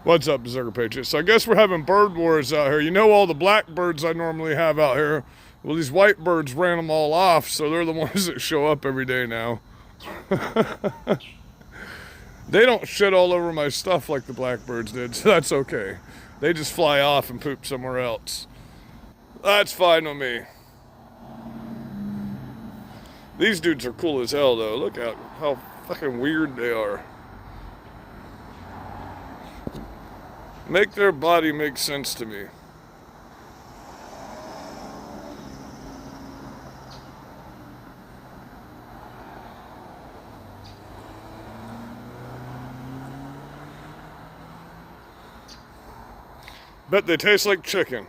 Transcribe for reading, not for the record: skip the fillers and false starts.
What's up, Berserker Patriots? So I guess we're having bird wars out here. You know all the blackbirds I normally have out here? Well, these white birds ran them all off, so they're the ones that show up every day now. They don't shit all over my stuff like the blackbirds did, so that's okay. They just fly off and poop somewhere else. That's fine with me. These dudes are cool as hell, though. Look at how fucking weird they are. Make their body make sense to me. Bet they taste like chicken.